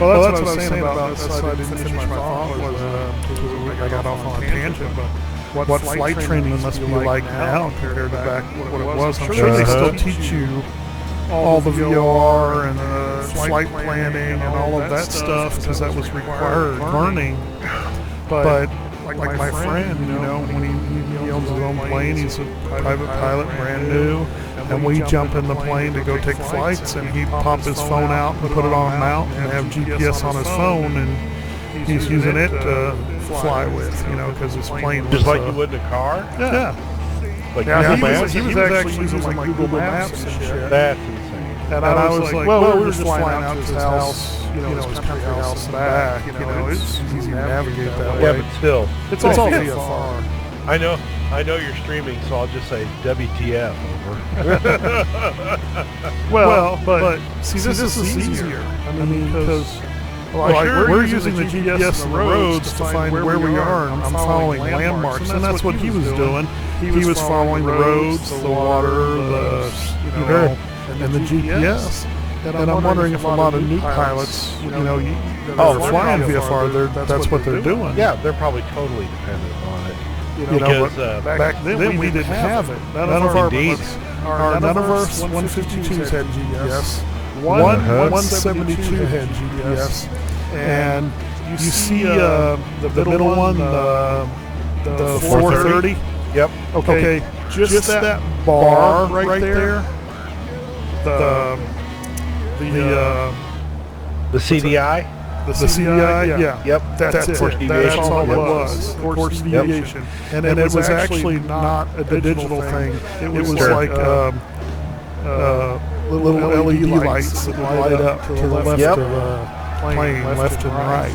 Well, that's what I was saying about this. I didn't finish my thought. I got off on a tangent, but what flight training must be like now compared to back what it was. I'm sure they still teach you all the VOR and the flight planning and all of that stuff because that was required learning. But like my friend, when he owns his own plane, he's a private pilot, brand new, and we jump in the plane to go take flights, and he'd pop his phone out and put it on a mount and have GPS on his phone, and he's using it to fly with, because his plane was... Just like you would in a car? Yeah. Like he was actually using like Google Maps and shit. That's insane. And I was like, well, we were just flying out to his house, his country house and back, it's easy to navigate that way. Yeah, but still. It's all VFR. I know you're streaming, so I'll just say WTF over. well, but see, this is easier. I mean, because we're using the GPS and the roads to find where we are, and I'm following landmarks, and that's what he was doing. He was following the roads, the water, and the GPS. And I'm wondering if a lot of new pilots, that are flying VFR, that's what they're doing. Yeah, they're probably totally dependent on it. But back then we didn't have it. None of our 152s had GPS. One 172 had GPS. And you see the middle one, the 430. Yep. Okay, just that bar right there. The CDI? The CDI, yeah. Yep. That's it. That's all it was. Course deviation. And it was actually not a digital thing. It was like little LED lights that light up to the left of the plane, left and right.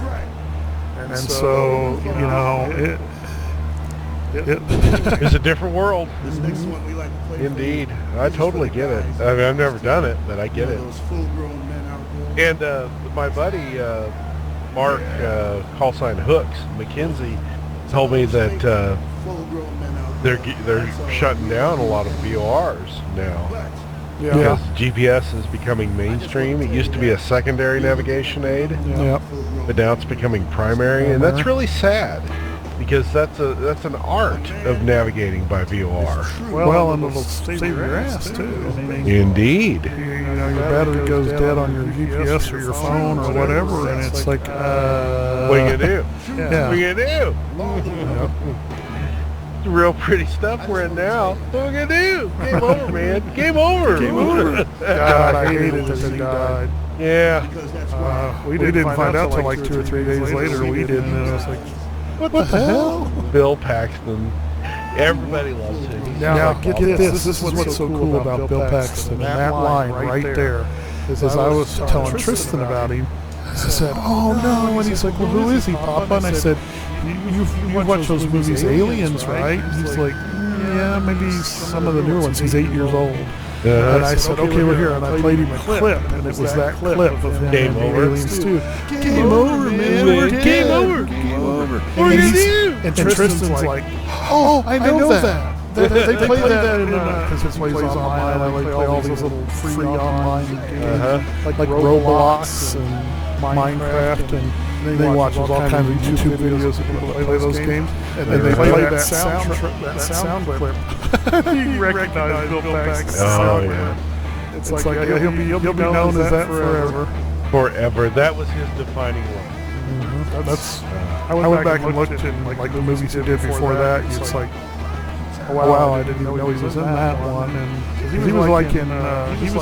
And so, it's a different world. This next one we like to play. Indeed. I totally get it. I mean, I've never done it, but I get it. And my buddy, Mark, call sign Hooks, McKenzie, told me that they're shutting down a lot of VORs now. Yeah. Because GPS is becoming mainstream. It used to be a secondary navigation aid, but now it's becoming primary, and that's really sad. Because that's an art of navigating by VOR. Well, and it'll save your ass too. Indeed. Your battery goes dead on your GPS or your phone or whatever, and it's like, what are you gonna do? Yeah. What are you gonna do? It's real pretty stuff we're in now. What are we gonna do? Game over, man. Game over. Game over. God, I hated that he died. Yeah. We didn't find out till like 2 or 3 days later. We did, and it was like, what the hell? Bill Paxton. Everybody loves him. Now get this. This is what's so cool about Bill Paxton. And that line right there, as I was telling Tristan about him, I said, oh no. And he's like, well, who is he, Papa? And I said, you watch those movies Aliens, right? And he's like, yeah, maybe some of the newer ones. He's 8 years old. And I said, okay, we're here. And I played him a clip, and it was that clip of him Game in over. Aliens 2. Game over, man. We're Game over. Game over. And Tristan's like, oh, I know that. They play that in because it plays online. I play all these little free online games, like Roblox and Minecraft, and they watch all kinds of YouTube videos of people that play those games, and they play that sound clip. You recognize Bill Paxton. Oh yeah. It's like he'll be known as that forever. Forever. That was his defining role. That's. I went back and looked at like the movies he did before that. It's like, oh, wow, I didn't even know he was in that one. And he was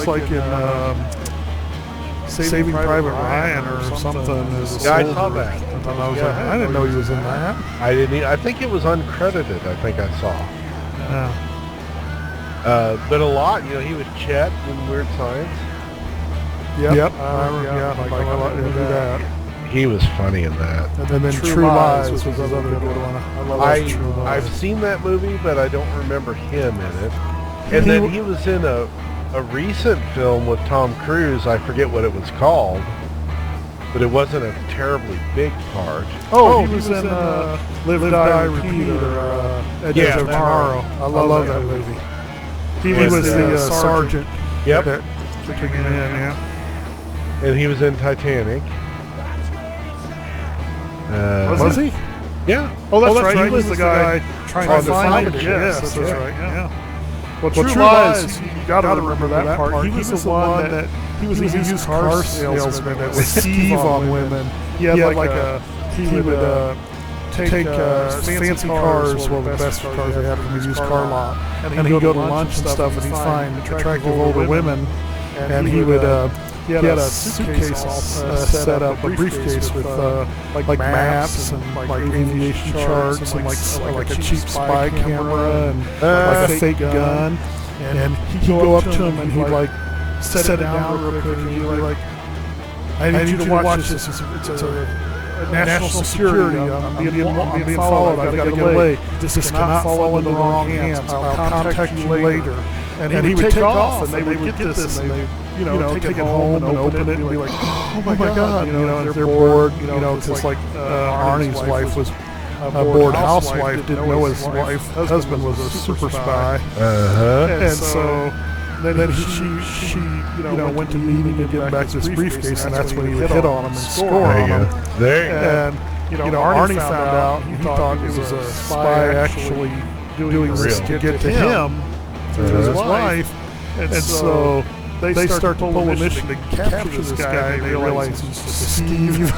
like in Saving Private Ryan or something. Yeah, I saw that. I was like, I didn't know he was in that. I didn't. I think it was uncredited. I think I saw. Yeah. But a lot. He was Chet in Weird Science. Yep. Like a lot to do that. He was funny in that. And then True Lies was another good one. I love True Lies. I've seen that movie, but I don't remember him in it. And then he was in a recent film with Tom Cruise. I forget what it was called, but it wasn't a terribly big part. Oh, he was in Live, Die, Repeat, or Edge of Tomorrow. I love that movie. He was the sergeant. Yep. That took him in, yeah. and he was in Titanic. Was he? Yeah. Oh, that's right. He was the guy trying to find it. Yes, that's right. Yeah. Well, True Lies, you gotta remember that part. He was the one that he was a used car salesman that would Steve on women. He had like a he would take fancy cars, well, the best cars they had from the used car lot, and he'd go to lunch and stuff, and he'd find attractive older women, and he would. He had a suitcase all set up, a briefcase with like maps and like aviation charts and like a cheap spy camera and like a fake gun. And he'd go up to him and he'd like set it down real quick and he'd be like, "I need you to watch this. It's a national security. I'm being followed. I've got to get away. This cannot fall into the wrong hands. I'll contact you later." And he would take off, and they would get this, and they, take it home and open it and be like, "Oh my God!" They're bored, because like Arnie's wife was a bored housewife, didn't know his husband was a super spy, and so then she went to meet him and get back this briefcase, and that's when he would hit on him and score on him. And Arnie found out, he thought it was a spy actually doing this to get to him. To his wife, and so they start to pull a mission to capture this guy, and they realize he's Steve.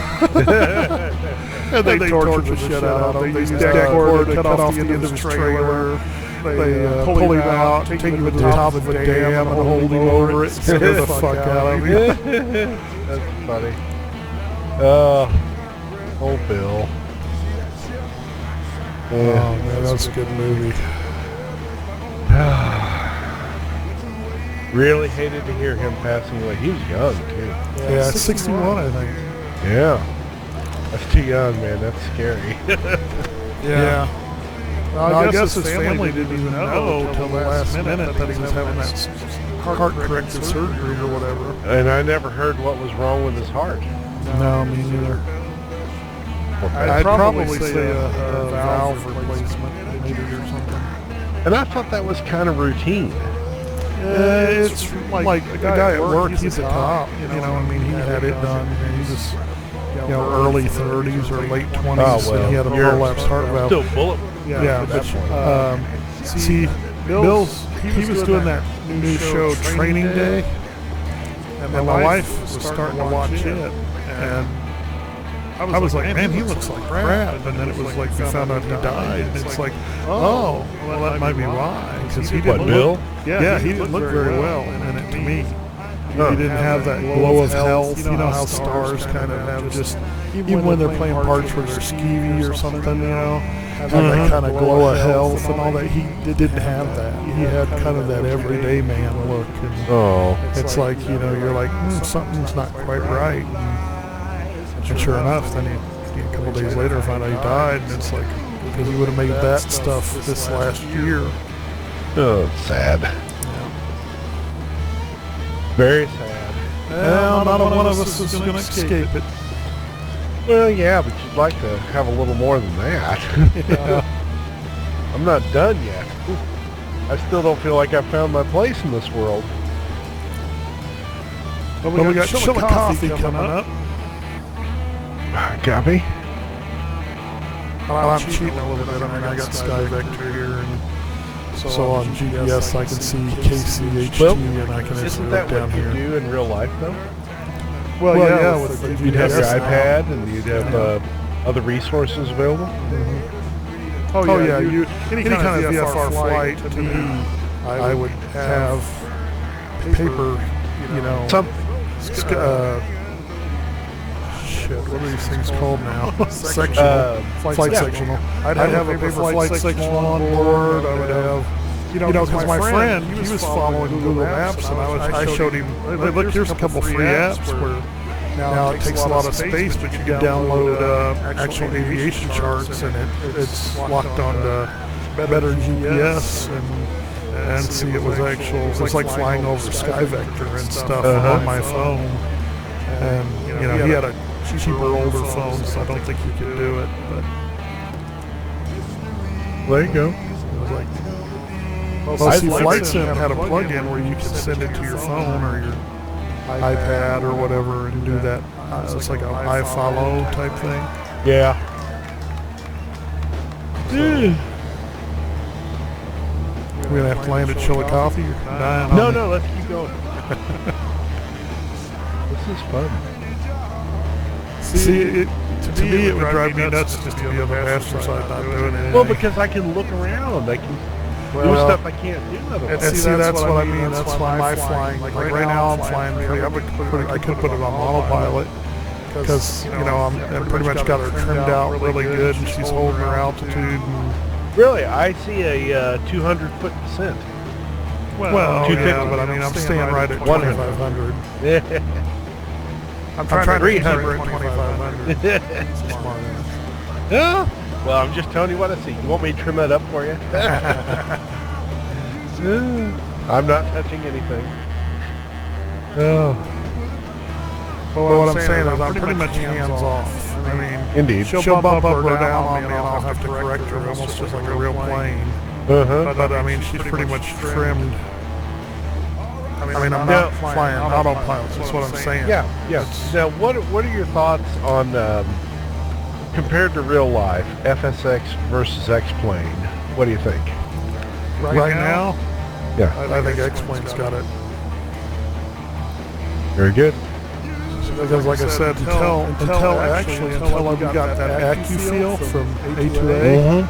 And they torture the shit out of him. They use deck cord to cut off the end of his trailer. They pull him out, take him to the top of a dam, and hold him over it, scare the fuck out of him. That's funny. Old Bill. Oh man, that's a good movie. Really hated to hear him passing away. He was young too. Yeah, 61, I think. Yeah, that's too young, man. That's scary. Yeah. Well, I guess his family didn't even know until the last minute that he was having that heart corrective surgery or whatever. And I never heard what was wrong with his heart. No, me neither. I'd probably say a valve replacement maybe or something. And I thought that was kind of routine. It's like a guy at work, he's a cop, he had it done, and he was, early 30s or late 20s, and he had a prolapsed heart valve. Still bulletproof. Yeah, but see, he was doing that new show, Training Day, and my wife was starting to watch it, and I was like, man, he looks like Brad. And then it was like, we found out he died. And it's like, oh, well, that might be why. Because he didn't Bill? Yeah, he didn't look very well in it to me. He didn't have that glow of health. You know how stars kind of have just, even when they're playing parts where they're skeevy or something, have that kind of glow of health and all that. He didn't have that. He had kind of that everyday man look. And it's like, you're like, something's not quite right. And sure enough, then a couple days later, find out he died, and it's like, because he would have made that stuff this last year. Oh, sad. Yeah. Very sad. Well, not one of us is going to escape it. Well, yeah, but you'd like to have a little more than that. Yeah. I'm not done yet. I still don't feel like I've found my place in this world. Well, we got Chilla Coffee coming up. Copy. Well, I'm cheating a little bit. I got Sky Vector here, and so on GPS I can see KCHT, and I can Isn't that down what you here. do in real life, though? Well, yeah, with you'd have your GPS iPad, and you'd have other resources available. Mm-hmm. Oh yeah, any kind of VFR flight to me, I would have paper, Something. What are these things called now? Sectional. Flight sectional. I'd have a paper flight sectional on board. I would have, because my friend, he was following Google Maps, and I showed him, look, here's a couple free apps where now it takes a lot of space, but you can download actual aviation charts, and it's locked onto better GPS, and see it was actual, it was like flying over Sky Vector and stuff on my phone. And, he had a cheaper, older phone, so I don't think you could do it. But there you go. It was like, Flight Sim had a plug-in where you could send it to your phone or iPad or whatever and do that. It's like a I-follow type thing. Yeah. We're gonna have to land at Chillicothe. You're dying. No, let's keep going. This is fun. See, to me, it would drive me nuts just to be on the passenger side not doing anything. Well, because I can look around. I can do stuff I can't do otherwise. And see, that's what I mean. That's why my flying. Like right now, I'm flying. I could put it on autopilot because I'm pretty much got her trimmed out really good, and she's holding her altitude. And, really, I see a 200-foot descent. well, yeah, but I mean, I'm staying right at 2,500. I'm trying to 300, 2,500. Yeah. Well, I'm just telling you what I see. You want me to trim that up for you? I'm not touching anything. Oh. Well, what I'm saying is I'm pretty much hands off. I mean, indeed. She'll bump up or down on me, and I'll have to correct her almost just like a real plane. But I mean, she's pretty much trimmed. I mean, I'm not flying autopilot. That's what I'm saying. Yeah. Now, what are your thoughts on compared to real life, FSX versus X-plane? What do you think? Right now, yeah, I think X-plane's got it. Very good. Because, like I said, until we got that AccuFeel from A2A,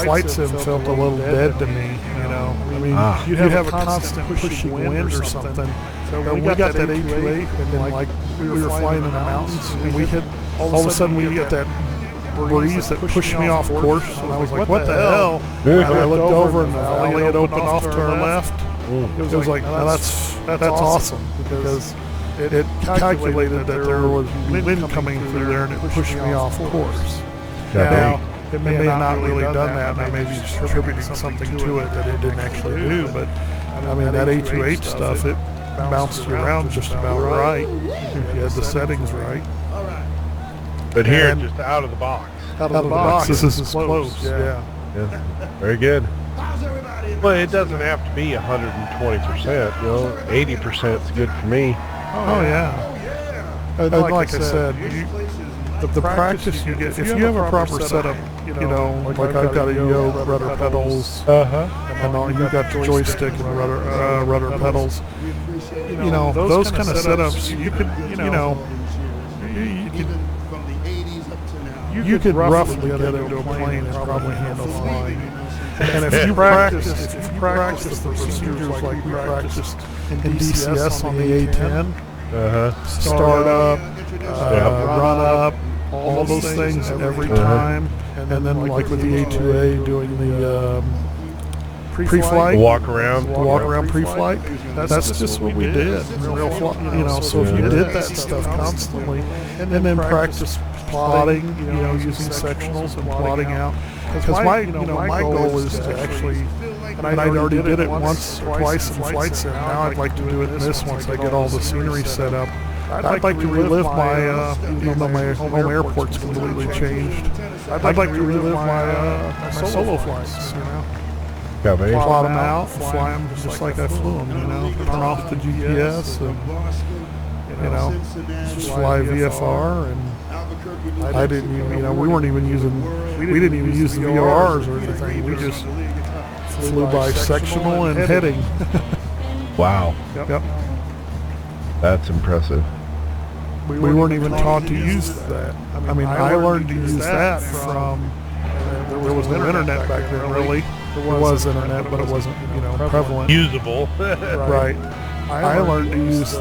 Flight Sim felt a little dead to me. I mean, you'd have a constant pushing wind or something. So when we got that A2A, and then like we were flying in the mountains, and we hit all of a sudden we get that breeze that pushed me off course, and I was like, what the hell? And I looked over, and the valley had opened off to our left. It was like, that's awesome, because it calculated that there was wind coming through there, and it pushed me off course. Now, it may have not really done that, and I may be attributing something to it that it didn't actually do, but I mean, that A2H stuff, it bounced you around just about right, if you had the settings right. But here, just out of the box. Out of the box, this is close, yeah. Very good. Well, it doesn't have to be 120%, 80% is good for me. Oh, yeah. And like I said, the practice you get, if you have a proper setup, like I've got a yoke, rudder pedals, and all, you got the joystick and rudder pedals, those kind of setups, you could roughly get into a plane and probably handle flying. And if you practice the procedures like we practiced in DCS on the A10, start up, run up, all those things every time, and then like with the A2A doing the pre-flight, walk around pre-flight. That's just what we did. Real so if you did that stuff constantly, and then practice plotting, using sectionals and plotting out. Because my goal is to actually, and I already did it once or twice in Flight Sim. Now I'd like to do it in this once I get all the scenery set up. I'd like to relive my, even though my home airport's completely changed, I'd like to relive my solo flights, Plot them out, fly them just like I flew them, turn off the GPS and, just fly VFR. And I didn't even, we didn't even use the VORs or anything. We just flew by sectional and heading. Wow. Yep. That's impressive. We weren't even taught to use that. I mean, I learned to use that from, there was no internet back then, really. There was internet, but it wasn't, prevalent. Usable. Right. I learned to use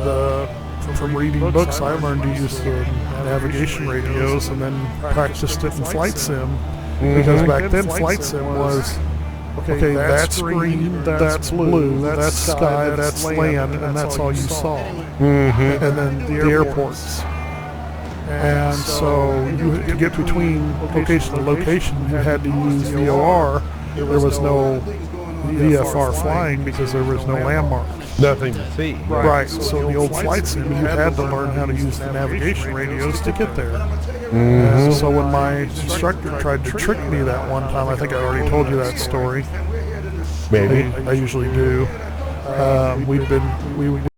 from reading books, I learned to use the navigation radios and then practiced it in Flight Sim. Because back then, Flight Sim was, okay, that's green, that's blue, that's sky, that's land, and that's all you saw. And then the airports. And so to get between location to location, you had to use VOR. There was no VFR flying because there was no landmarks. Nothing to see. Right. So in the old Flight Sim, you had to learn how to use the navigation radios to get there. So when my instructor tried to trick me that one time, I think I already told you that story. Maybe. I usually do. We